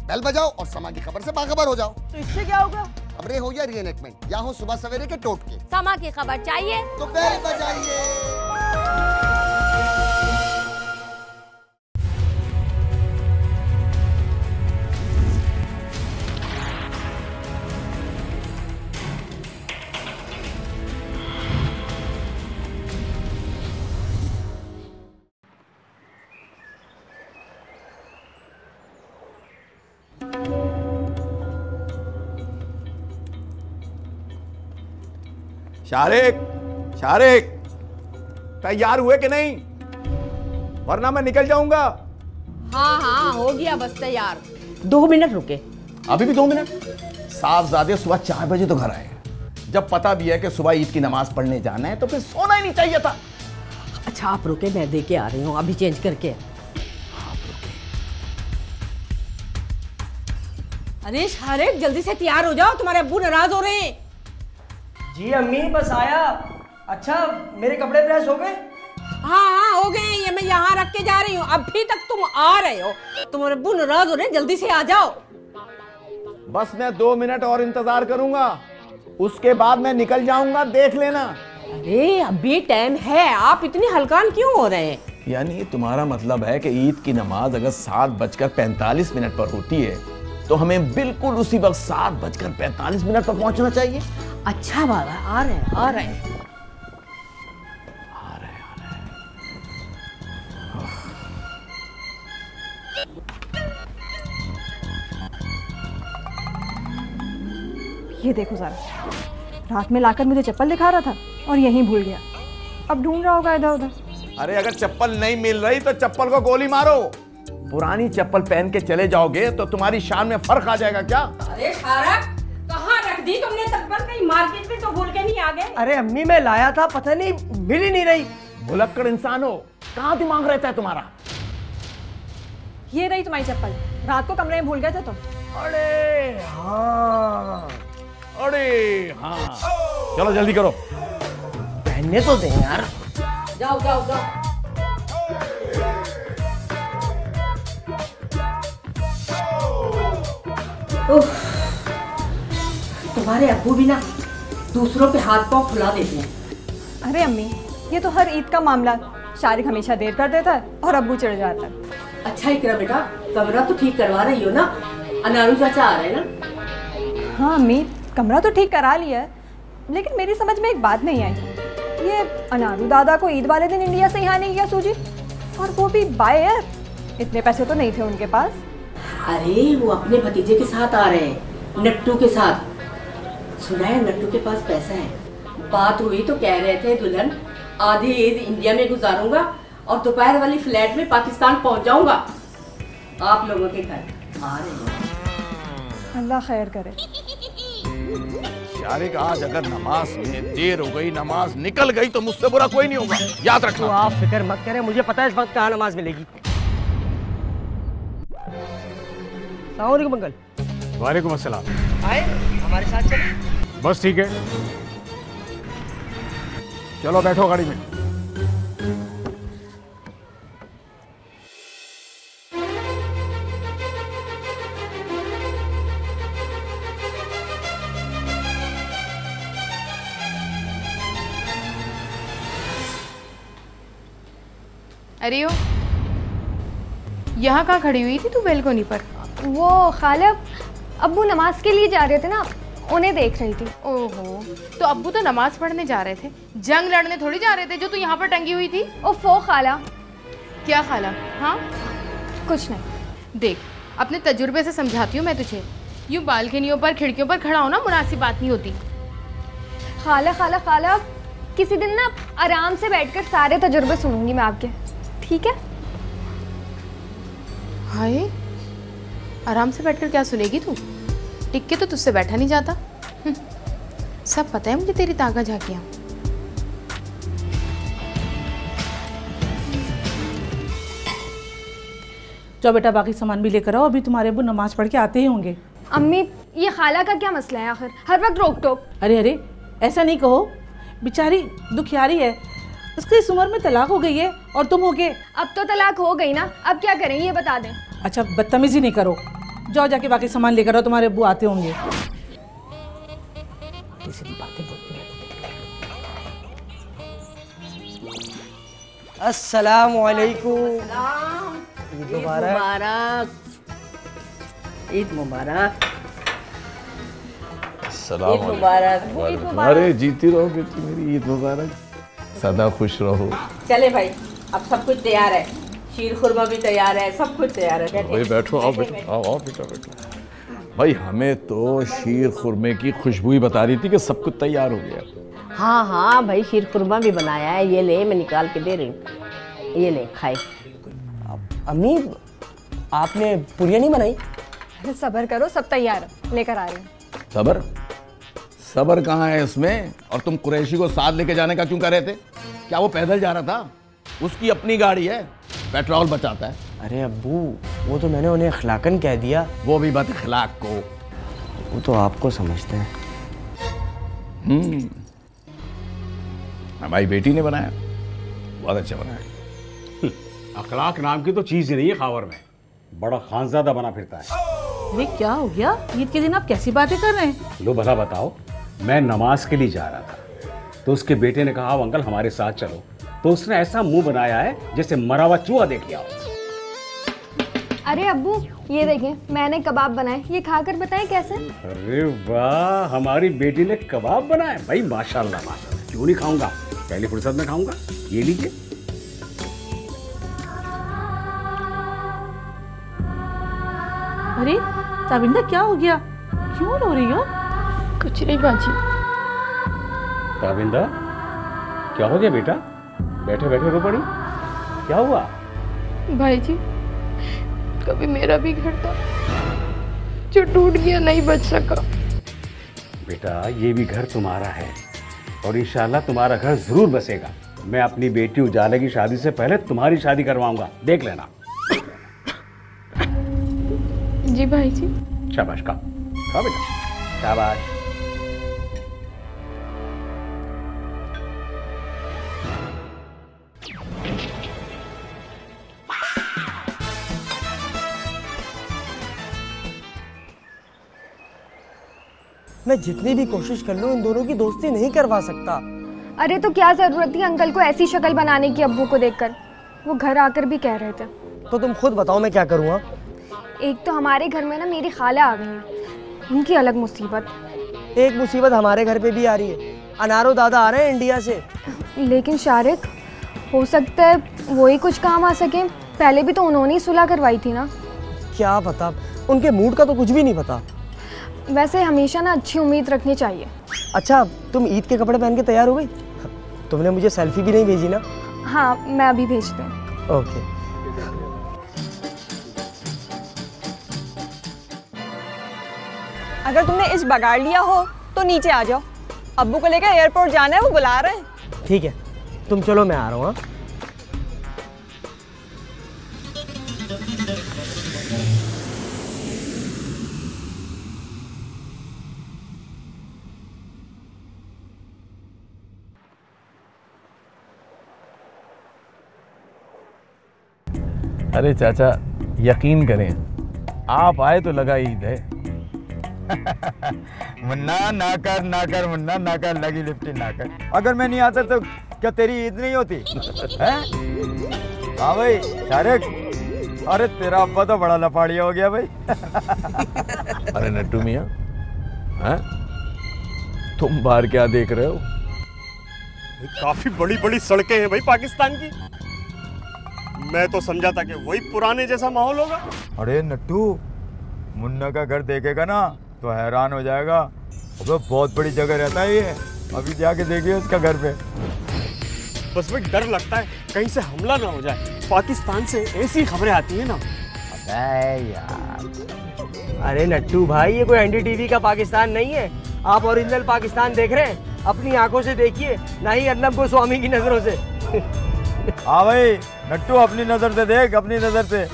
Bell बजाओ और समा की खबर से बाखबर हो जाओ। तो इससे क्या होगा? खबरें हो या रीएनेक्टमेंट, या हो सुबह सवेरे के टोटके। समा की खबर चाहिए तो बेल बजाइए। शारिक, शारिक, तैयार हुए कि नहीं? वरना मैं निकल जाऊंगा। हाँ हाँ हो गया बस तैयार। 2 मिनट रुके। अभी भी 2 मिनट? साहबजादे सुबह 4 बजे तो घर आए। जब पता भी है कि सुबह ईद की नमाज पढ़ने जाना है तो फिर सोना ही नहीं चाहिए था। अच्छा आप रुके, मैं दे के आ रही हूँ अभी चेंज करके। अरे शारिक जल्दी से तैयार हो जाओ, तुम्हारे अब्बू नाराज हो रहे हैं। जी अम्मी बस आया। अच्छा मेरे कपड़े प्रेस हो गए? हाँ हो गए, ये मैं यहाँ रख के जा रही हूँ। अभी तक तुम आ रहे हो, तुम्हारे अब्बू नाराज हो रहे हैं, जल्दी से आ जाओ। बस मैं 2 मिनट और इंतजार करूंगा, उसके बाद मैं निकल जाऊंगा, देख लेना। अरे अभी टाइम है, आप इतने हलकान क्यों हो रहे हैं? यानी तुम्हारा मतलब है कि ईद की नमाज अगर 7:45 पर होती है तो हमें बिल्कुल उसी वक्त 7:45 पर पहुंचना चाहिए। अच्छा बाबा आ रहे हैं, आ रहे हैं। ये देखो जरा, रात में लाकर मुझे चप्पल दिखा रहा था और यहीं भूल गया। अब ढूंढ रहा होगा इधर उधर। अरे अगर चप्पल नहीं मिल रही तो चप्पल को गोली मारो। पुरानी चप्पल पहन के चले जाओगे तो तुम्हारी शान में फर्क आ जाएगा क्या? अरे शारिक कहाँ रख दी तुमने चप्पल? कहीं मार्केट में तो भूल के नहीं आ गए? अरे अम्मी मैं लाया था, पता नहीं मिल ही नहीं रही। भुलक्कड़ इंसान हो, कहाँ दिमाग रहता है तुम्हारा? ये रही तुम्हारी चप्पल, रात को कमरे में भूल गए थे तुम। अरे हाँ, अरे हाँ, चलो जल्दी करो। पहनने तो दे यार। जाओ जाओ जाओ। तुम्हारे अब्बू भी ना दूसरों पे हाथ पांव फुला देते हैं। अरे अम्मी ये तो हर ईद का मामला, शारिक हमेशा देर कर देता है और अब्बू चिढ़ जाता है। अच्छा इकरा बेटा, कमरा तो ठीक करवा रही हो ना? अनारू चाचा आ रहे हैं ना? हाँ अम्मी कमरा तो ठीक करा लिया है, लेकिन मेरी समझ में एक बात नहीं आई। ये अनारू दादा को ईद वाले दिन इंडिया से यहाँ नहीं गया सूजी, और वो भी बाय एयर। इतने पैसे तो नहीं थे उनके पास। अरे वो अपने भतीजे के साथ आ रहे हैं, नट्टू के साथ। सुना है नट्टू के पास पैसा है। बात हुई तो कह रहे थे दुल्हन आधी ईद इंडिया में गुजारूंगा और दोपहर वाली फ्लैट में पाकिस्तान पहुंच जाऊंगा। आप लोगों के घर आ रहे हैं। अल्लाह खैर करे। शारिक आज अगर नमाज में देर हो गई, नमाज निकल गई तो मुझसे बुरा कोई नहीं होगा, याद रखना। तो आप फिक्र मत करें, मुझे पता है इस वक्त कहाँ नमाज मिलेगी। अस्सलाम वालेकुम अंकल। वालेकुम अस्सलाम। आए हमारे साथ चले। बस ठीक है, चलो बैठो गाड़ी में। अरे ओ, यहाँ कहाँ खड़ी हुई थी तू बेलकोनी पर? वो खाला अब्बू नमाज के लिए जा रहे थे ना, उन्हें देख रही थी। ओहो, तो अब्बू तो नमाज पढ़ने जा रहे थे, जंग लड़ने थोड़ी जा रहे थे जो तू यहाँ पर टंगी हुई थी। ओफो खाला। क्या खाला? हाँ कुछ नहीं। देख अपने तजुर्बे से समझाती हूँ मैं तुझे, यूँ बालकनियों पर खिड़कियों पर खड़ा होना मुनासिब बात नहीं होती। खाला खाला खाला किसी दिन ना आराम से बैठकर सारे तजुर्बे सुनूंगी मैं आपके, ठीक है? हाय, आराम से बैठकर क्या सुनेगी तू? टिक के तो तुझसे बैठा नहीं जाता। सब पता है मुझे तेरी ताका झाकियाँ। जाओ बेटा बाकी सामान भी लेकर आओ, अभी तुम्हारे अब्बू नमाज पढ़ के आते ही होंगे। अम्मी ये खाला का क्या मसला है आखिर, हर वक्त रोक टोक। अरे अरे ऐसा नहीं कहो, बेचारी दुखियारी है, उसकी इस उम्र में तलाक हो गई है और तुम हो गए। अब तो तलाक हो गई ना, अब क्या करें ये बता दें। अच्छा बदतमीजी नहीं करो, जाओ जाके बाकी सामान लेकर आओ, तुम्हारे अब्बू आते होंगे। अस्सलाम वालेकुम। ईद मुबारक, ईद मुबारक, सलाम ईद मुबारक। अरे जीती रहो बेटी मेरी, ईद मुबारक, सदा खुश रहो। चले भाई, अब सब कुछ तैयार है, शीर खुरमा भी तैयार है, सब कुछ तैयार है। भाई बैठो, आओ बेटा, आओ बेटा बैठो। भाई हमें तो शीर खुरमे की खुशबू ही बता रही थी कि सब कुछ तैयार हो गया। हाँ हाँ भाई, शीर खुरमा भी बनाया है, ये ले मैं निकाल के दे रही हूँ, ये ले खाए। अम्मी आपने पुरिया नहीं बनाई? अरे सब्र करो, सब तैयार है, लेकर आ रही हूँ। सबर सबर कहाँ है इसमें? और तुम कुरैशी को साथ लेके जाने का क्यों कर रहे थे? क्या वो पैदल जा रहा था? उसकी अपनी गाड़ी है, पेट्रोल बचाता है। अरे अब्बू, वो तो मैंने उन्हें अखलाकन कह दिया। वो भी बात अखलाक को, वो तो आपको समझते हैं। हमारी बेटी ने बनाया, बहुत अच्छा बनाया। अखलाक नाम की तो चीज ही नहीं है खावर में, बड़ा खानजादा बना फिरता है। अरे क्या हो गया? ईद के दिन आप कैसी बातें कर रहे हैं? लो भला बताओ, मैं नमाज के लिए जा रहा था तो उसके बेटे ने कहा अंकल हमारे साथ चलो, तो उसने ऐसा मुंह बनाया है जैसे मरा हुआ चूहा देख लिया हो। अरे अब्बू ये देखें, मैंने कबाब बनाए, ये खाकर बताएं कैसे। अरे वाह, हमारी बेटी ने कबाब बनाए। भाई माशाल्लाह माशाल्लाह, क्यों नहीं खाऊंगा, पहली फुर्सत में खाऊंगा। ये लीजिए। अरे ताबिंदा क्या हो गया, क्यों रो रही हो? कुछ नहीं बाजी। ताबिंदा क्या हो गया बेटा, बैठे बैठे रो पड़ी, क्या हुआ? भाई जी, कभी मेरा भी घर था जो टूट गया, नहीं बच सका। बेटा ये भी घर तुम्हारा है और इंशाल्लाह तुम्हारा घर जरूर बसेगा। मैं अपनी बेटी उजाले की शादी से पहले तुम्हारी शादी करवाऊंगा, देख लेना। जी भाई जी। शाबाश, खाओ बेटा, शाबाश। मैं जितनी भी कोशिश कर लूं इन दोनों की दोस्ती नहीं करवा सकता। अरे तो क्या जरूरत थी अंकल को ऐसी शक्ल बनाने की अब्बू को देखकर, वो घर आकर भी कह रहे थे। तो तुम खुद बताओ मैं क्या करूँगा? एक तो हमारे घर में ना मेरी खाला आ गई हैं, उनकी अलग मुसीबत। एक मुसीबत हमारे घर पे भी आ रही है, अनारो दादा आ रहे हैं इंडिया से। लेकिन शारिक, हो सकता है वही कुछ काम आ सके, पहले भी तो उन्होंने ही सुलह करवाई थी ना। क्या पता, उनके मूड का तो कुछ भी नहीं पता। वैसे हमेशा ना अच्छी उम्मीद रखनी चाहिए। अच्छा तुम ईद के कपड़े पहन के तैयार हो गई? तुमने मुझे सेल्फी भी नहीं भेजी ना? हाँ मैं अभी भेजती हूँ। ओके। अगर तुमने इश्क बगाड़ लिया हो तो नीचे आ जाओ, अब्बू को लेकर एयरपोर्ट जाना है, वो बुला रहे हैं। ठीक है तुम चलो, मैं आ रहा हूँ। अरे चाचा यकीन करें, आप आए तो लगा ईद है। मुन्ना ना कर मुन्ना ना कर, लगी लिपटी ना कर। अगर मैं नहीं आता तो क्या तेरी ईद नहीं होती है? हाँ भाई शारिक, अरे तेरा अब्बा तो बड़ा लपाड़िया हो गया भाई। अरे नट्टू मियाँ, तुम बाहर क्या देख रहे हो? काफी बड़ी बड़ी सड़कें हैं भाई पाकिस्तान की, मैं तो समझा था कि वही पुराने जैसा माहौल होगा। अरे नट्टू, मुन्ना का घर देखेगा ना तो हैरान हो जाएगा। अबे बहुत बड़ी जगह रहता है ये, अभी जाके देखिए उसका घर पे। बस भाई डर लगता है कहीं से हमला ना हो जाए, पाकिस्तान से ऐसी खबरें आती है ना। अबे यार, अरे नट्टू भाई ये कोई एनडीटीवी का पाकिस्तान नहीं है, आप ओरिजिनल पाकिस्तान देख रहे हैं। अपनी आंखों से देखिए, ना ही अर्नब गोस्वामी की नजरों से। हाँ भाई नट्टू, अपनी नजर से देख, अपनी नजर से।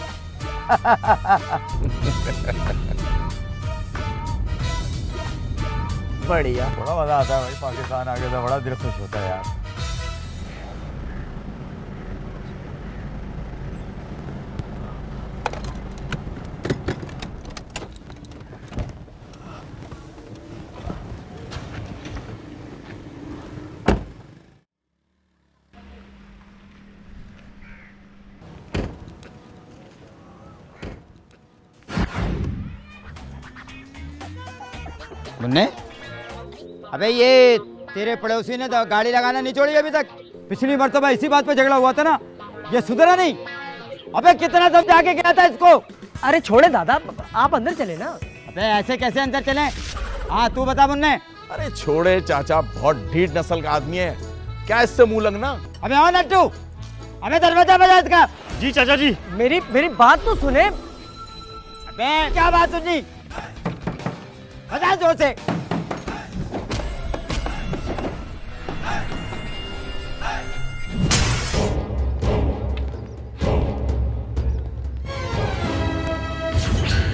बढ़िया, बड़ा मजा आता है भाई पाकिस्तान आके तो, बड़ा दिल खुश होता है यार। मुन्ने, अबे ये तेरे पड़ोसी ने तो गाड़ी लगाना नहीं छोड़ी अभी तक। पिछली मर्तबा इसी बात पे झगड़ा हुआ था ना, ये सुधरा नहीं। अबे कितना समझा के गया था इसको। अरे छोड़े दादा, आप अंदर चले ना। अबे ऐसे कैसे अंदर चले? हाँ तू बता मुन्ने। अरे छोड़े चाचा, बहुत ढीठ नस्ल का आदमी है, क्या इससे मुंह लगना। अबे आओ नट्टू, अबे दरवाजा बजा इसका। जी चाचा जी। मेरी बात तो सुने। अबे क्या बात सुनी? बजा जोर से।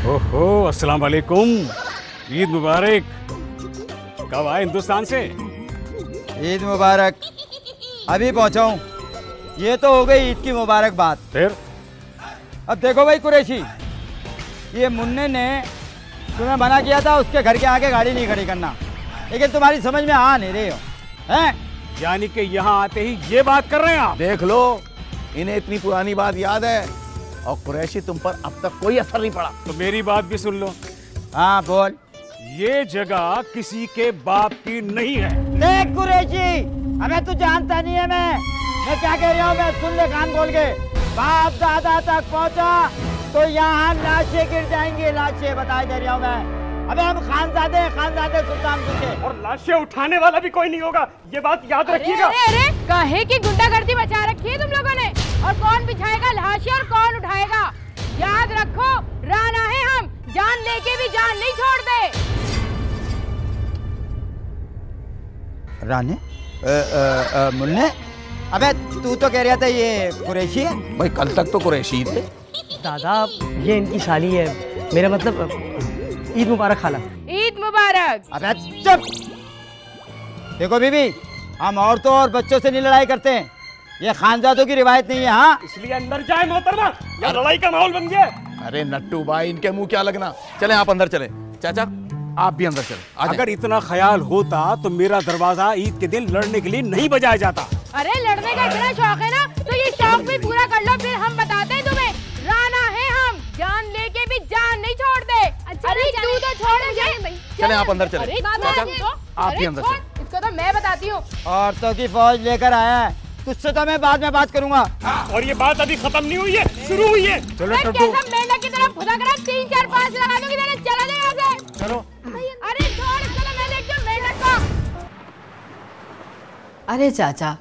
ओहो, अस्सलाम वालेकुम, ईद मुबारक। कब आए हिंदुस्तान से? ईद मुबारक, अभी पहुंचा हूं। ये तो हो गई ईद की मुबारक बात। फिर अब देखो भाई कुरैशी, ये मुन्ने ने तुम्हें मना किया था उसके घर के आगे गाड़ी नहीं खड़ी करना, लेकिन तुम्हारी समझ में आ नहीं रही हो, हैं? यानी कि यहाँ आते ही ये बात कर रहे हैं आप? देख लो, इन्हें इतनी पुरानी बात याद है और कुरैशी तुम पर अब तक कोई असर नहीं पड़ा। तो मेरी बात भी सुन लो। हाँ बोल। ये जगह किसी के बाप की नहीं है। देख कुरैशी, अबे तू जानता नहीं है मैं क्या कह रहा हूँ, मैं सुन ले कान खोल के। बाप दादा तक पहुँचा तो यहाँ लाशें गिर जाएंगी, लाशें बता दे रहा हूँ मैं। अबे हम खानजादे सुल्तानपुर के, और लाशें उठाने वाला भी कोई नहीं होगा, ये बात याद रखिएगा। अरे काहे की गुंडागर्दी मचा रखी है तुम लोगों ने, और कौन बिछाएगा लाशें और कौन उठाएगा? याद रखो, राना है हम, जान लेके भी जान नहीं छोड़ते। रानी मुन्ने, अबे तू तो कह रहा था ये कुरैशी है। भाई कल तक तो कुरैशी थे। दादा ये इनकी साली है, मेरा मतलब ईद मुबारक खाला। ईद मुबारक। अबे चुप। देखो बीबी, हम औरतों और बच्चों से नहीं लड़ाई करते हैं, ये खानजादों की रिवायत नहीं है। हाँ इसलिए अंदर जाए मोहतरमा, या लड़ाई का माहौल बन गया। अरे नट्टू भाई, इनके मुंह क्या लगना। चले आप अंदर चले। चाचा आप भी अंदर चले। अगर इतना ख्याल होता तो मेरा दरवाजा ईद के दिन लड़ने के लिए नहीं बजाया जाता। अरे लड़ने का इतना शौक है ना, तो ये शौक भी पूरा कर लो, फिर हम बताते हैं तुम्हें। राना है हम, जान लेके भी जान नहीं छोड़ते। अरे तू तो छोड़ मुझे। चले आप अंदर चले। अरे चाचा आप भी अंदर चले। इसको तो मैं बताती हूँ। औरतों की फौज लेकर आया है, तुझसे तो मैं बाद में बात करूंगा। और ये बात अभी खत्म नहीं हुई है, शुरू हुई है। चलो टट्टू, मेंढक की तरफ खुदा करा 3 4 5 लगा दूंगी, मैंने चला जाए यहाँ से। चलो। अरे छोड़ इसको, तो मैं देखती हूँ मेंढक को। अरे चाचा,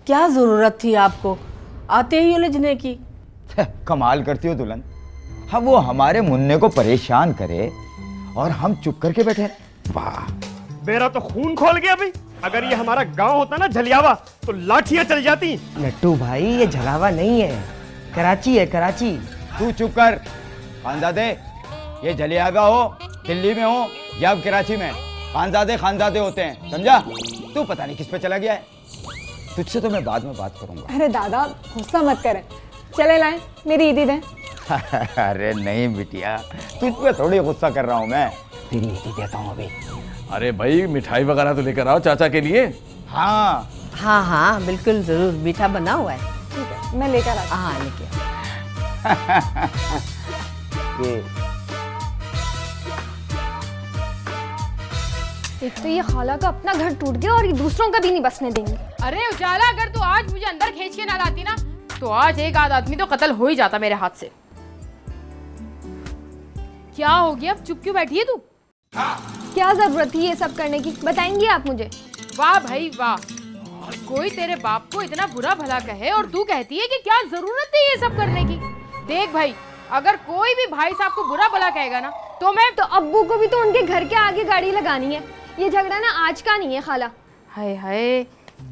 क्या जरूरत थी आपको आते ही उलझने की? कमाल करती हो दुल्हन, हम वो हमारे मुन्ने को परेशान करे और हम चुप करके बैठे। वाह, मेरा तो खून खोल गया भाई। अगर ये हमारा गांव होता ना झलियावा, तो लाठियां चल जाती। नट्टू भाई ये झलावा नहीं है, कराची है कराची। तू चुप कर खानजादे, ये झलियावा हो, दिल्ली में हो या कराची में, खानजादे होते हैं, समझा? तू पता नहीं किस पे चला गया है, तुझसे तो मैं बाद में बात करूंगा। अरे दादा गुस्सा मत करें, चले लाएं मेरी ईदी दें। अरे नहीं बिटिया, तुझ पे थोड़ी गुस्सा कर रहा हूँ मैं, तेरी ईदी देता हूँ अभी। अरे भाई मिठाई वगैरह तो लेकर आओ चाचा के लिए। हाँ हाँ हाँ बिल्कुल जरूर, मीठा बना हुआ है। ठीक है मैं लेकर आता हूँ। हाँ लेके एक तो ये खाला का अपना घर टूट गया और ये दूसरों का भी नहीं बसने देंगे। अरे उजाला, अगर तू आज मुझे अंदर खींच के ना लाती ना, तो आज एक आध आदमी तो कत्ल हो ही जाता मेरे हाथ से। क्या हो गया, अब चुप क्यों बैठी है तू? क्या जरूरत थी ये सब करने की, बताएंगी आप मुझे? वाह भाई वाह, कोई तेरे बाप को इतना बुरा भला कहे और तू कहती है कि क्या जरूरत थी ये सब करने की। देख भाई, अगर कोई भी भाई साहब को बुरा भला कहेगा ना, तो मैं तो अब्बू को भी तो उनके घर के आगे गाड़ी लगानी है। ये झगड़ा ना आज का नहीं है खाला। हाय हाय,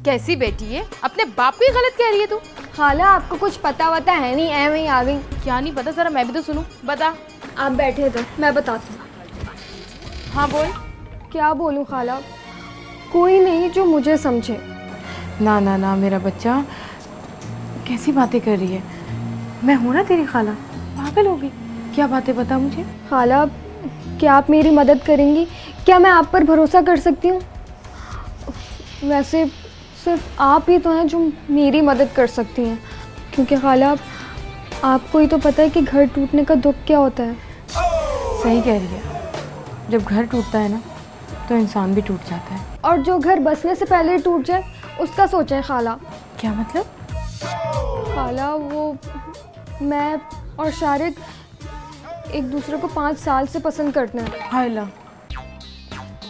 कैसी बेटी है, अपने बाप को ही गलत कह रही है तू। खाला आपको कुछ पता वता है नहीं, ऐਵੇਂ ही आ गई। क्या नहीं पता, जरा मैं भी तो सुनूं। बता। आप बैठे थे, मैं बताती हूँ। हाँ बोल। क्या बोलूँ खाला, कोई नहीं जो मुझे समझे। ना ना ना मेरा बच्चा, कैसी बातें कर रही है? मैं हूँ ना तेरी खाला, पागल होगी। क्या बातें बता मुझे। खाला क्या आप मेरी मदद करेंगी? क्या मैं आप पर भरोसा कर सकती हूँ? वैसे सिर्फ आप ही तो हैं जो मेरी मदद कर सकती हैं, क्योंकि खाला आपको ही तो पता है कि घर टूटने का दुख क्या होता है। सही कह रही है, जब घर टूटता है ना तो इंसान भी टूट जाता है। और जो घर बसने से पहले टूट जाए उसका सोचें खाला। क्या मतलब? खाला वो मैं और शारिक एक दूसरे को 5 साल से पसंद करते हैं। हाय ला।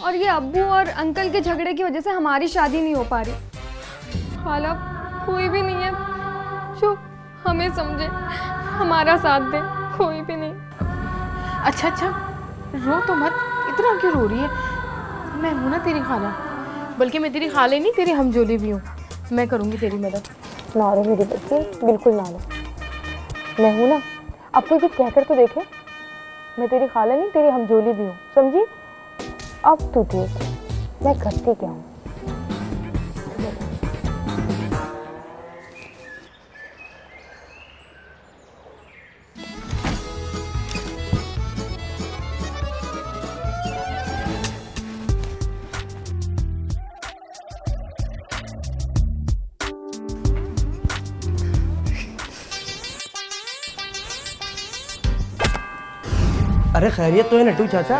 और ये अब्बू और अंकल के झगड़े की वजह से हमारी शादी नहीं हो पा रही। खाला कोई भी नहीं है जो हमें समझे, हमारा साथ दे, कोई भी नहीं। अच्छा अच्छा, रो तो मत, इतना क्यों रो रही है? मैं हूँ ना तेरी खाला, बल्कि मैं तेरी खाले नहीं तेरी हमजोली भी हूँ। मैं करूँगी तेरी मदद। ना रो मेरी बच्ची, बिल्कुल ना रो। मैं हूँ ना, अब कोई कुछ कहकर तो देखे। मैं तेरी खाला नहीं तेरी हमजोली भी हूँ, समझी? अब तू देख मैं करती क्या हूँ। अरे खैरियत तो है नट्टू चाचा,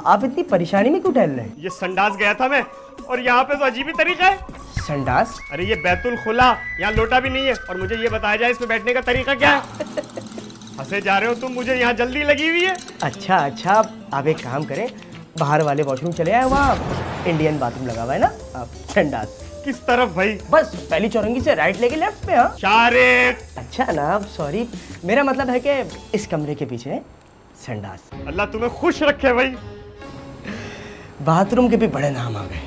आप इतनी परेशानी में क्यों टहल रहे हैं? ये संडास गया था मैं, और यहाँ पे तो अजीब ही तरीका है। संडास? अरे ये बैतुल खुला, यहाँ लोटा भी नहीं है, और मुझे ये बताया जाए इसमें बैठने का तरीका क्या है। हंसे जा रहे हो तुम, मुझे यहाँ जल्दी लगी हुई है। अच्छा अच्छा, आप एक काम करें, बाहर वाले वॉशरूम चले आए, वहाँ इंडियन बाथरूम लगा हुआ है ना, संडास। किस तरफ भाई? बस पहली चौरंगी से राइट लेके लेफ्ट पे। हाँ शारिक। अच्छा ना, सॉरी, मेरा मतलब है कि इस कमरे के पीछे संडास। अल्लाह तुम्हें खुश रखे भाई। बाथरूम के भी बड़े नाम आ गए,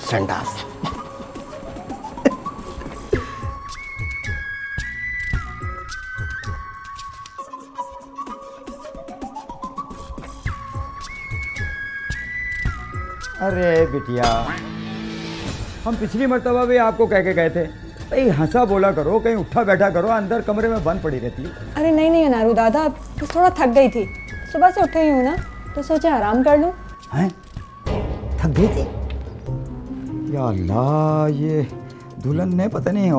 संडास। अरे बिटिया, हम पिछली मर्तबा भी आपको कह के गए थे भाई हंसा बोला करो, कहीं उठा बैठा करो, अंदर कमरे में बंद पड़ी रहती है। अरे नहीं नहीं अनारू दादा, बस थोड़ा थक गई थी, सुबह से उठे ही हूँ ना, तो सोचा आराम कर लूँ। हैं? थक गई थी? या अल्लाह, ये दुल्हन ने पता नहीं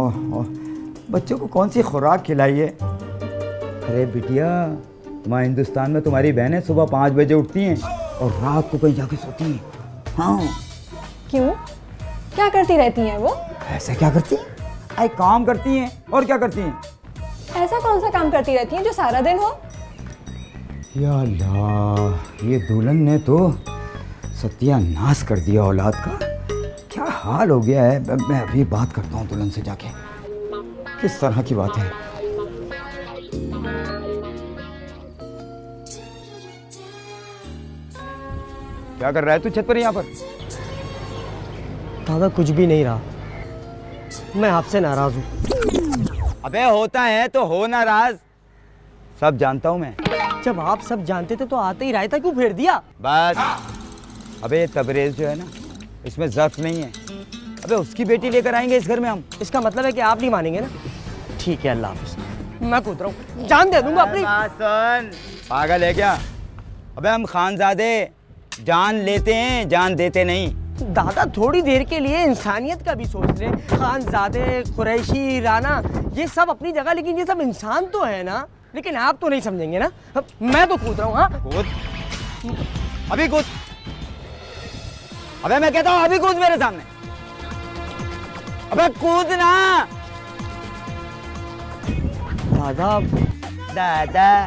बच्चों को कौन सी खुराक खिलाई है। अरे बिटिया, वहाँ हिंदुस्तान में तुम्हारी बहनें सुबह 5 बजे उठती हैं और रात को कहीं जाके सोती हैं। हाँ। क्यों? क्या करती रहती हैं वो? ऐसा क्या करती हैं? आई काम करती हैं, और क्या करती हैं? ऐसा कौन सा काम करती रहती हैं जो सारा दिन हो? या अल्लाह, ये दुल्हन ने तो सत्यानाश कर दिया औलाद का। क्या हाल हो गया है। मैं अभी बात करता हूँ दुल्हन से जाके, किस तरह की बात है। क्या कर रहा है तू छत पर यहाँ पर? दादा कुछ भी नहीं रहा, मैं आपसे नाराज हूँ। अबे होता है तो हो नाराज, सब जानता हूँ मैं। जब आप सब जानते थे तो आते ही रायता क्यों फेर दिया? बस। अबे ये तबरेज जो है ना, इसमें ज़र्फ नहीं है। अबे उसकी बेटी लेकर आएंगे इस घर में हम। इसका मतलब है कि आप नहीं मानेंगे ना? ठीक है, अल्लाह हाफ़िज़, मैं कूद रहा हूँ, जान दे दूंगा अपनी। सुन, पागल है क्या? अबे हम खानजादे जान लेते हैं, जान देते नहीं। दादा थोड़ी देर के लिए इंसानियत का भी सोच ले। खानजादे, कुरैशी, राणा, ये सब अपनी जगह, लेकिन ये सब इंसान तो है ना। लेकिन आप तो नहीं समझेंगे ना। मैं तो कूद रहा हूँ। हाँ कूद, अभी कूद। अबे मैं कहता हूँ अभी कूद मेरे सामने। अबे कूद ना। दादा दादा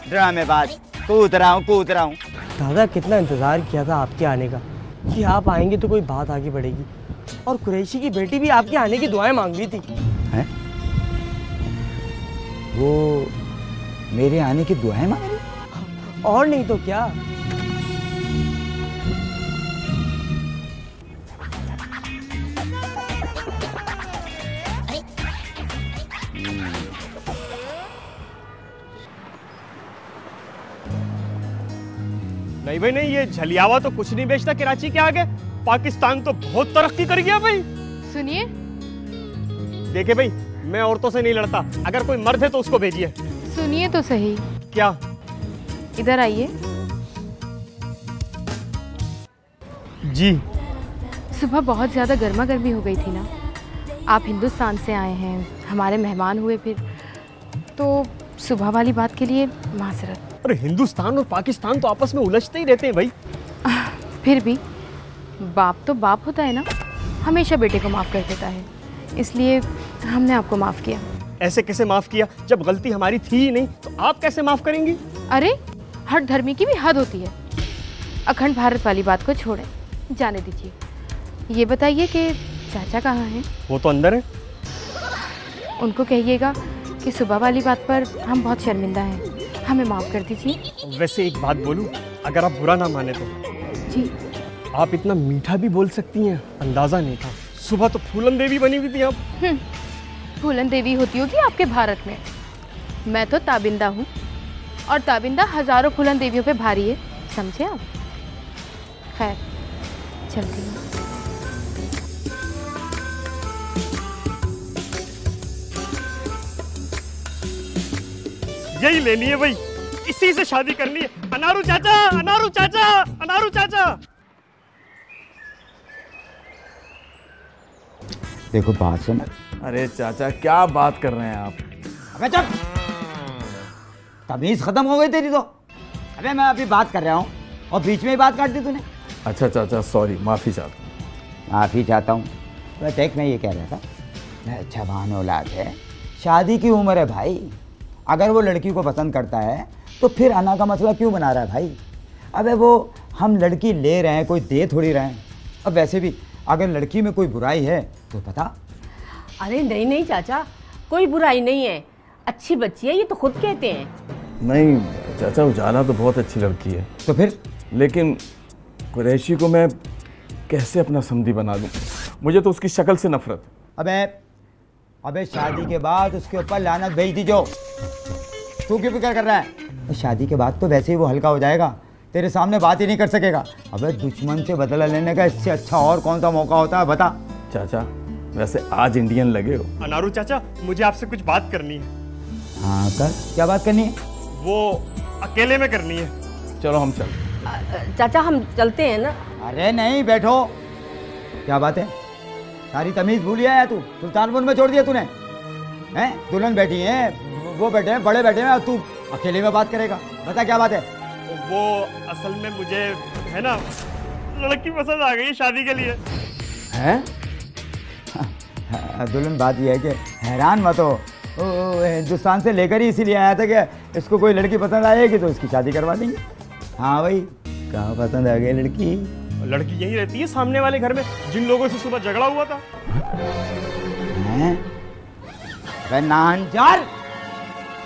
ड्रामेबाज, कूद रहा हूँ। दादा कितना इंतजार किया था आपके आने का, कि आप आएंगे तो कोई बात आगे बढ़ेगी। और कुरैशी की बेटी भी आपके आने की दुआएं मांग रही थी। हैं? वो मेरे आने की दुआएं मांग रही? और नहीं तो क्या। नहीं भाई नहीं, ये झलियावा तो कुछ नहीं बेचता कराची के आगे। पाकिस्तान तो बहुत तरक्की कर गया भाई। सुनिए, देखे भाई, मैं औरतों से नहीं लड़ता, अगर कोई मर्द है तो उसको भेजिए। सुनिए तो सही। क्या? इधर आइए। जी। सुबह बहुत ज़्यादा गर्मा गर्मी हो गई थी ना, आप हिंदुस्तान से आए हैं, हमारे मेहमान हुए, फिर तो सुबह वाली बात के लिए माजरत। अरे हिंदुस्तान और पाकिस्तान तो आपस में उलझते ही रहते हैं भाई। फिर भी बाप तो बाप होता है ना, हमेशा बेटे को माफ़ कर देता है, इसलिए हमने आपको माफ़ किया। ऐसे कैसे माफ़ किया? जब गलती हमारी थी ही नहीं तो आप कैसे माफ़ करेंगी? अरे हर धर्मी की भी हद होती है। अखंड भारत वाली बात को छोड़ें, जाने दीजिए। ये बताइए कि चाचा कहाँ हैं? वो तो अंदर है। उनको कहिएगा कि सुबह वाली बात पर हम बहुत शर्मिंदा हैं, हमें माफ़ कर दीजिए। वैसे एक बात बोलूं, अगर आप बुरा ना माने तो। जी। आप इतना मीठा भी बोल सकती हैं, अंदाज़ा नहीं था। सुबह तो फूलन देवी बनी हुई थी आप। फूलन देवी होती होगी आपके भारत में, मैं तो ताबिंदा हूँ, और ताबिंदा हजारों फूलन देवियों पे भारी है, समझे आप? खैर चलती हूँ। यही लेनी है भाई, इसी से शादी करनी है। अनारू चाचा, अनारू चाचा, अनारू चाचा। देखो बात सुन। अरे चाचा क्या बात कर रहे हैं आप? अबे चुप, तमीज खत्म हो गई तेरी तो। अबे मैं अभी बात कर रहा हूँ और बीच में ही बात काट दी तूने। अच्छा चाचा सॉरी, माफ़ी चाहता हूँ। माफ़ी चाहता हूँ? देख मैं ये कह रहा था, मैं जवान औलाद है, शादी की उम्र है भाई। अगर वो लड़की को पसंद करता है तो फिर अना का मसला क्यों बना रहा है भाई? अबे वो हम लड़की ले रहे हैं, कोई दे थोड़ी रहे हैं। अब वैसे भी अगर लड़की में कोई बुराई है तो बता। अरे नहीं नहीं चाचा, कोई बुराई नहीं है, अच्छी बच्ची है, ये तो खुद कहते हैं। नहीं चाचा, उजाला तो बहुत अच्छी लड़की है। तो फिर? लेकिन कुरैशी को मैं कैसे अपना समधी बना दूं? मुझे तो उसकी शक्ल से नफरत। अबे शादी के बाद उसके ऊपर लानत भेज दीजो। तू क्यों फिक्र कर रहा है? शादी के बाद तो वैसे ही वो हल्का हो जाएगा, तेरे सामने बात ही नहीं कर सकेगा। अबे दुश्मन से बदला लेने का इससे अच्छा और कौन सा मौका होता है बता। चाचा वैसे आज इंडियन लगे हो। अनारू चाचा, मुझे आपसे कुछ बात करनी है। हाँ कर, क्या बात करनी है? वो अकेले में करनी है। चलो हम चल। चाचा हम चलते हैं ना। अरे नहीं, बैठो। क्या बात है? सारी तमीज भूल गया है तू? सुल्तानपुर में छोड़ दिया तूने? हैं? दुल्हन बैठी है, वो बैठे हैं, बड़े बैठे हैं, तू अकेले में बात करेगा? बता क्या बात है? वो असल में मुझे है ना लड़की पसंद आ गई शादी के लिए। हैं? दुल्हन बात यह है कि हैरान मत हो, हिंदुस्तान से लेकर ही इसीलिए आया था कि इसको कोई लड़की पसंद आएगी तो इसकी शादी करवा देंगे। हाँ भाई, कहाँ पसंद आ गई लड़की? लड़की यही रहती है सामने वाले घर में, जिन लोगों से सुबह झगड़ा हुआ था। नानजार,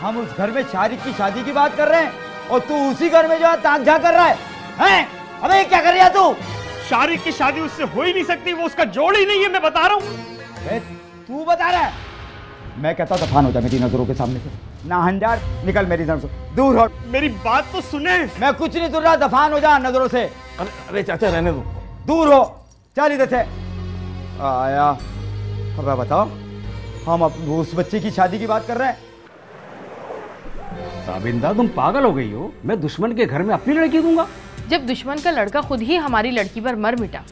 हम उस घर में शारिक की शादी की बात कर रहे हैं और तू उसी घर में जो है ताकझा कर रहा है? हैं? अबे क्या कर रहा है तू? शारिक की शादी उससे हो ही नहीं सकती, वो उसका जोड़ ही नहीं है, मैं बता रहा हूँ। तू बता रहा है? मैं कहता हूँ दफान हो जा मेरी नजरों के सामने से। नाहंजार, निकल मेरी नजरों से, दूर हो। मेरी बात तो सुने। मैं कुछ नहीं सुन रहा, दफान हो जा नजरों से। अरे चाचा रहने दो, दूर हो, चल इधर से। आया, अब बताओ, हम उस बच्चे की शादी की बात कर रहे हैं। ताबिंदा तुम पागल हो गई हो? मैं दुश्मन के घर में अपनी लड़की दूंगा? जब दुश्मन का लड़का खुद ही हमारी लड़की पर मर मिटा,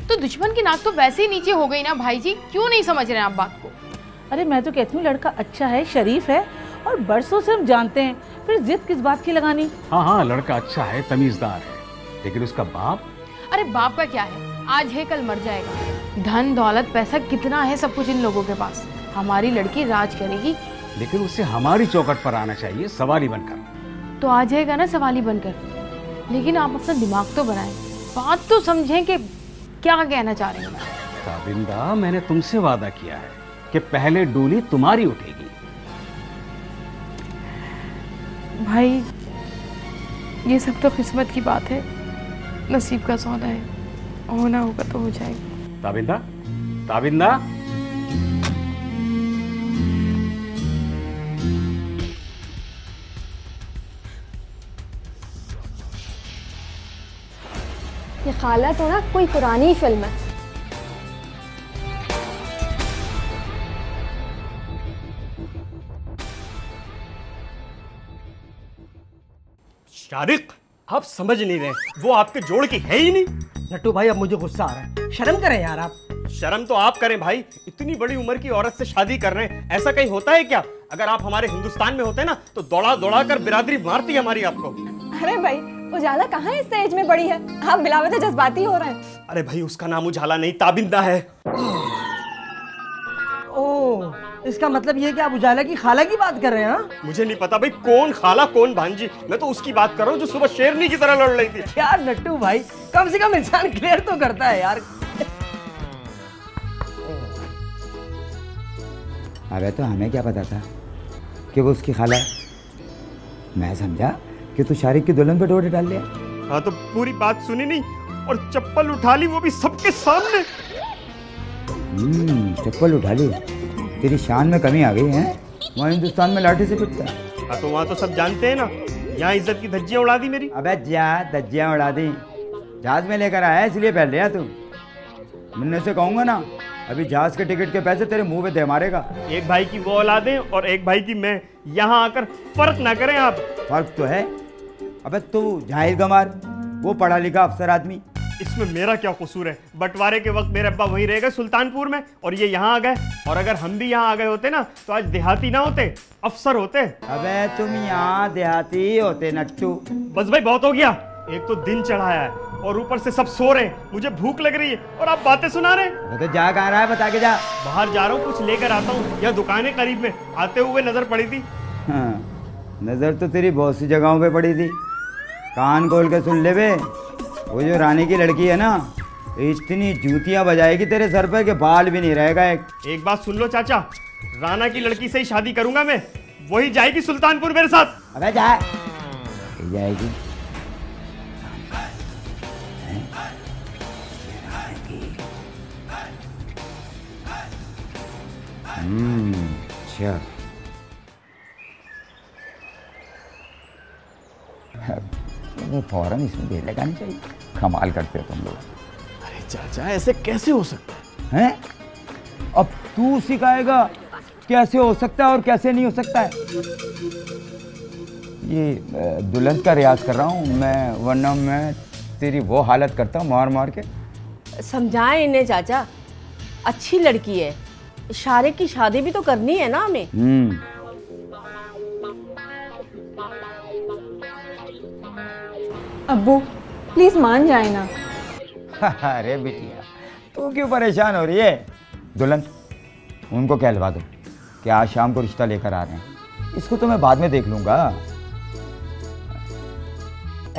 तो दुश्मन की नाक तो वैसे ही नीचे हो गई ना भाई जी। क्यों नहीं समझ रहे हैं आप बात को? अरे मैं तो कहती हूँ लड़का अच्छा है, शरीफ है और बरसों से हम जानते हैं, फिर जिद किस बात की लगानी? हाँ हाँ, लड़का अच्छा है, तमीजदार है, लेकिन उसका बाप? अरे बाप का क्या है, आज है कल मर जाएगा। धन दौलत पैसा कितना है, सब कुछ इन लोगों के पास। हमारी लड़की राज करेगी, लेकिन उसे हमारी चौखट पर आना चाहिए, सवाली बनकर। तो आ जाएगा ना सवाली बनकर, लेकिन आप अपना दिमाग तो बनाएं, बात तो समझें कि क्या कहना चाह रहे हैं। ताबिंदा, मैंने तुमसे वादा किया है कि पहले डोली तुम्हारी उठेगी। भाई ये सब तो किस्मत की बात है, नसीब का सौदा है, होना होगा तो हो जाएगा। ताबिंदा, ताबिंदा, ये खाला तो ना कोई पुरानी फिल्म है। शारिक, आप समझ नहीं रहे, वो आपके जोड़ की है ही नहीं। नट्टू भाई अब मुझे गुस्सा आ रहा है, शर्म करें यार आप। शर्म तो आप करें भाई, इतनी बड़ी उम्र की औरत से शादी कर रहे हैं, ऐसा कहीं होता है क्या? अगर आप हमारे हिंदुस्तान में होते ना तो दौड़ा दौड़ा कर बिरादरी मारती हमारी आपको। अरे भाई उजाला कहाँ इस एज में बड़ी है, आप बिला वजह जज्बाती हो रहे हैं। अरे भाई उसका नाम उजाला नहीं ताबिंदा है। ओ, इसका मतलब ये कि आप उजाला की खाला की बात कर रहे हैं? हाँ? मुझे नहीं पता भाई कौन खाला कौन भांजी, मैं तो उसकी बात कर रहा हूँ जो सुबह शेरनी की तरह लड़ रही थी। यार नट्टू भाई, कम से कम इंसान क्लियर तो करता है यार। अबे तो हमें क्या पता था कि वो उसकी खाला है। मैं समझा कि तू शारिक की दुल्हन पे डोरे डाल लिया। हाँ तो पूरी बात सुनी नहीं और चप्पल उठा ली, वो भी सबके सामने। चप्पल उठा ली, तेरी शान में कमी आ गई है। वहाँ हिंदुस्तान में लाठी से पिटता है। हाँ तो वहाँ तो सब जानते हैं ना, यहाँ इज्जत की धज्जियाँ उड़ा दी मेरी। अबे जा, धज्जियाँ उड़ा दी, जहाज में लेकर आया इसलिए पहन लिया तू। मुन्ने से कहूँगा ना, अभी जहाज के टिकट के पैसे तेरे मुंह पे दे मारेगा। एक भाई की वो औलादें और एक भाई की मैं, यहाँ आकर फर्क ना करें आप। फर्क तो है। अबे तू जाहिल गमार, वो पढ़ा लिखा अफसर आदमी। इसमें मेरा क्या कसूर है? बंटवारे के वक्त मेरे अब्बा वहीं रह गए सुल्तानपुर में और ये यहाँ आ गए, और अगर हम भी यहाँ आ गए होते ना तो आज देहाती ना होते, अफसर होते। अबे तुम यहाँ देहाती होते नट्टू। बस भाई बहुत हो गया, एक तो दिन चढ़ाया है और ऊपर से सब सो रहे हैं, मुझे भूख लग रही है और आप बातें सुना रहे हैं। तो जा कहाँ रहा है, बता के जा। बाहर जा रहा हूँ, कुछ लेकर आता हूँ। यह दुकान है करीब में, आते हुए नजर पड़ी थी। हाँ, नजर तो तेरी बहुत सी जगहों पे पड़ी थी। कान खोल के सुन ले बे, वो जो रानी की लड़की है ना, इतनी जूतियां बजाएगी तेरे सर पे कि बाल भी नहीं रहेगा। एक बात सुन लो चाचा, राना की लड़की से ही शादी करूंगा मैं, वही जाएगी सुल्तानपुर मेरे साथ। अबे जा, जाएगी। अच्छा, वो फौरन इसमें देर लगानी चाहिए। कमाल करते हो तुम लोग। अरे चाचा ऐसे कैसे हो सकता है? अब तू सिखाएगा कैसे हो सकता है और कैसे नहीं हो सकता है। ये दुल्हन का रियाज कर रहा हूँ मैं, वरना मैं तेरी वो हालत करता हूँ मार मार के। समझाएं इन्हें चाचा, अच्छी लड़की है, शारिक की शादी भी तो करनी है ना हमें। अब्बू प्लीज मान जाए ना। अरे बिटिया तू क्यों परेशान हो रही है? दुल्हन उनको कहलवा दो कि आज शाम को रिश्ता लेकर आ रहे हैं, इसको तो मैं बाद में देख लूंगा।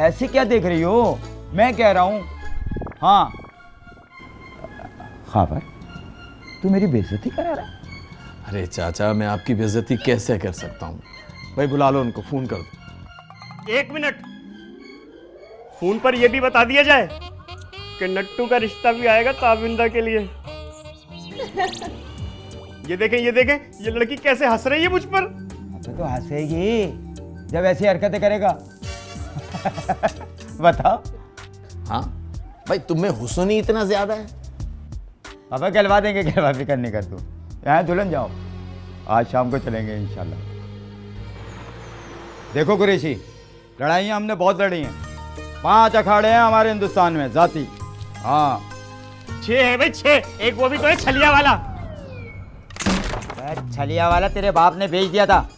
ऐसे क्या देख रही हो, मैं कह रहा हूं। हाँ खबर, तू मेरी बेइज्जती करा रहा है। अरे चाचा मैं आपकी बेइज्जती कैसे कर सकता हूँ? भाई बुला लो उनको, फोन कर दो। 1 मिनट, फोन पर यह भी बता दिया जाए कि नट्टू का रिश्ता भी आएगा ताबिंदा के लिए। ये देखें, ये देखें, ये लड़की कैसे हंस रही है मुझ पर। तो हंसेगी जब ऐसी हरकतें करेगा। बताओ। हाँ भाई तुम में हुस्न ही इतना ज्यादा है। अब कहलवा देंगे, कहलवा फिक्र नहीं कर तू। यहाँ दुल्हन जाओ, आज शाम को चलेंगे इंशाल्लाह। देखो कुरैशी, लड़ाइयाँ हमने बहुत लड़ी हैं, 5 अखाड़े हैं हमारे हिंदुस्तान में जाती। हाँ 6 है भाई, 6। एक वो भी तो है छलिया वाला। छलिया वाला तेरे बाप ने भेज दिया था,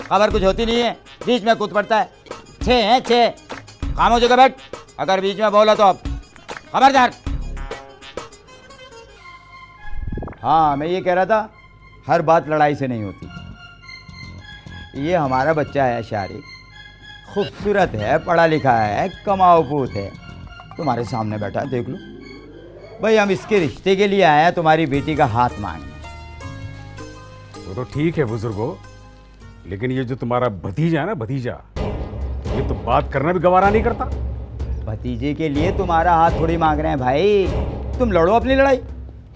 खबर कुछ होती नहीं है, बीच में कूद पड़ता है। 6 हैं 6। खामोश होकर बैठ, अगर बीच में बोला तो अब खबरदार। हाँ मैं ये कह रहा था, हर बात लड़ाई से नहीं होती। ये हमारा बच्चा है शारिक, खूबसूरत है, पढ़ा लिखा है, कमाऊ पूत है, तुम्हारे सामने बैठा है, देख लो भाई। हम इसके रिश्ते के लिए आए हैं तुम्हारी बेटी का हाथ मांगने। वो तो ठीक है बुजुर्गो, लेकिन ये जो तुम्हारा भतीजा है ना, भतीजा, ये तो बात करना भी गवारा नहीं करता। भतीजे के लिए तुम्हारा हाथ थोड़ी मांग रहे हैं भाई, तुम लड़ो अपनी लड़ाई।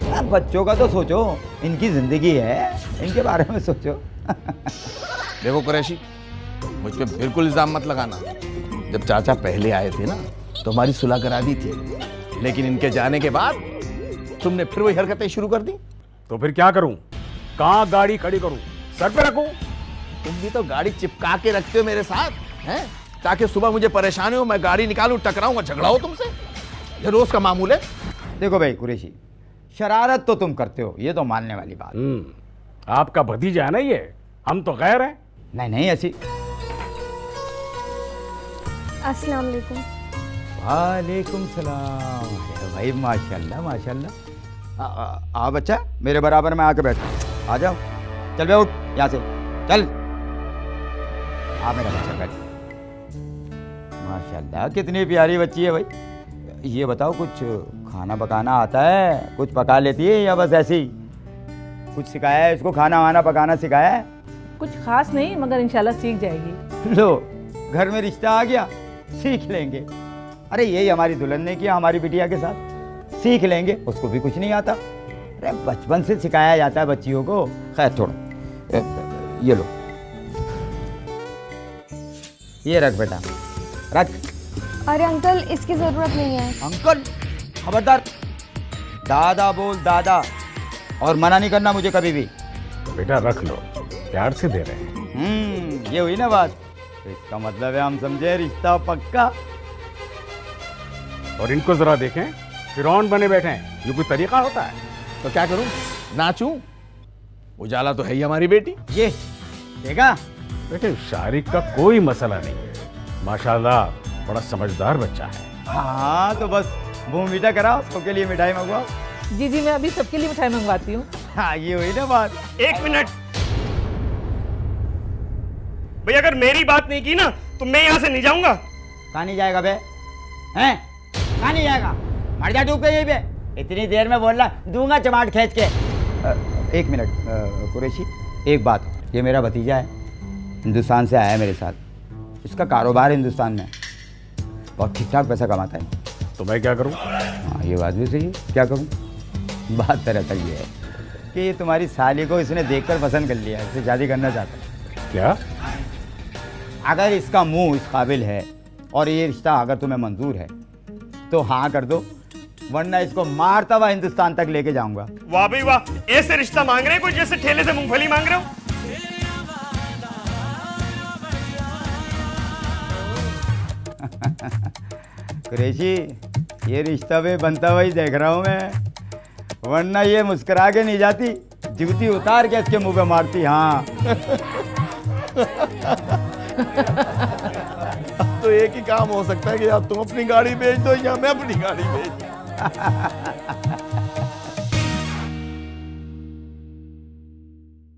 अब बच्चों का तो सोचो, इनकी जिंदगी है, इनके बारे में सोचो। देखो कुरैशी, मुझ पे बिल्कुल इल्जाम मत लगाना। जब चाचा पहले आए थे ना तो हमारी सुलह करा दी थी, लेकिन इनके जाने के बाद तुमने फिर वही हरकतें शुरू कर दी। तो फिर क्या करूं? कहाँ गाड़ी खड़ी करूं? सर पे रखूं? तुम भी तो गाड़ी चिपका के रखते हो मेरे साथ, हैं? ताकि सुबह मुझे परेशानी हो, मैं गाड़ी निकालूं, टकराऊं और झगड़ा हो तुमसे। ये रोज का मामूल है। देखो भाई कुरैशी, शरारत तो तुम करते हो, ये तो मानने वाली बात। आपका भतीजा है ना ये, हम तो गैर हैं। नहीं नहीं ऐसी। अस्सलाम वालेकुम। वालेकुम सलाम। अरे भाई माशाल्लाह माशाल्लाह। आ बच्चा, मेरे बराबर में आके बैठ, आ जाओ। चल बे उठ यहाँ से, चल। आ मेरा बच्चा बैठ। माशाल्लाह कितनी प्यारी बच्ची है भाई। ये बताओ, कुछ खाना पकाना आता है? कुछ पका लेती है या बस ऐसे ही? कुछ सिखाया है इसको? खाना वाना पकाना सिखाया है? कुछ खास नहीं, मगर इंशाल्लाह सीख जाएगी। लो, घर में रिश्ता आ गया, सीख लेंगे। अरे यही हमारी दुल्हन ने किया हमारी बिटिया के साथ, सीख लेंगे। उसको भी कुछ नहीं आता। अरे बचपन से सिखाया जाता है बच्चियों को। खैर छोड़ो, ये लो, ये रख बेटा, रख। अरे अंकल, इसकी ज़रूरत नहीं है। अंकल? खबरदार, दादा बोल, दादा। और मना नहीं करना मुझे कभी भी। बेटा रख लो, प्यार से दे रहे हैं। ये हुई ना बात। तो इसका मतलब है हम समझे रिश्ता पक्का। और इनको जरा देखें, फिरौन बने बैठे हैं। ये कोई तरीका होता है? तो क्या करूं? नाचूं? उजाला तो है ही हमारी बेटी। ये देखा बेटे, शारिक का कोई मसला नहीं है, माशाल्लाह बड़ा समझदार बच्चा है। हाँ तो बस मुंह मीठा कराओ, सबके लिए मिठाई मंगवाओ। जी जी, मैं अभी सबके लिए मिठाई मंगवाती हूँ। हाँ ये हुई ना बात। एक मिनट भैया, अगर मेरी बात नहीं की ना तो मैं यहाँ से नहीं जाऊंगा। कहाँ नहीं जाएगा बे? हैं? कहाँ नहीं जाएगा? मर जा डूब के यहीं पे। इतनी देर में बोल रहा दूंगा चमाट खींच के। एक मिनट कुरैशी, एक बात। ये मेरा भतीजा है, हिंदुस्तान से आया है मेरे साथ। इसका कारोबार हिंदुस्तान में, बहुत ठीक ठाक पैसा कमाता है। तो मैं क्या करूं? हाँ ये बात भी सही है, क्या करूं? बात दरअसल ये है कि ये तुम्हारी साली को इसने देखकर पसंद कर लिया, इससे शादी करना चाहता है। क्या? अगर इसका मुंह इस काबिल है और ये रिश्ता अगर तुम्हें मंजूर है तो हाँ कर दो, वरना इसको मारता हुआ हिंदुस्तान तक लेके जाऊंगा। वाह भाई वाह, ऐसे रिश्ता मांग रहे हैं कोई जैसे ठेले से मूंगफली मांग रहे हो। कुरैशी, ये रिश्ता भी बनता हुआ ही देख रहा हूं मैं, वरना ये मुस्कुरा के नहीं जाती, जूती उतार के इसके मुंह पे मारती। हाँ अब तो एक ही काम हो सकता है कि या तुम अपनी गाड़ी बेच दो या मैं अपनी गाड़ी बेच दूं।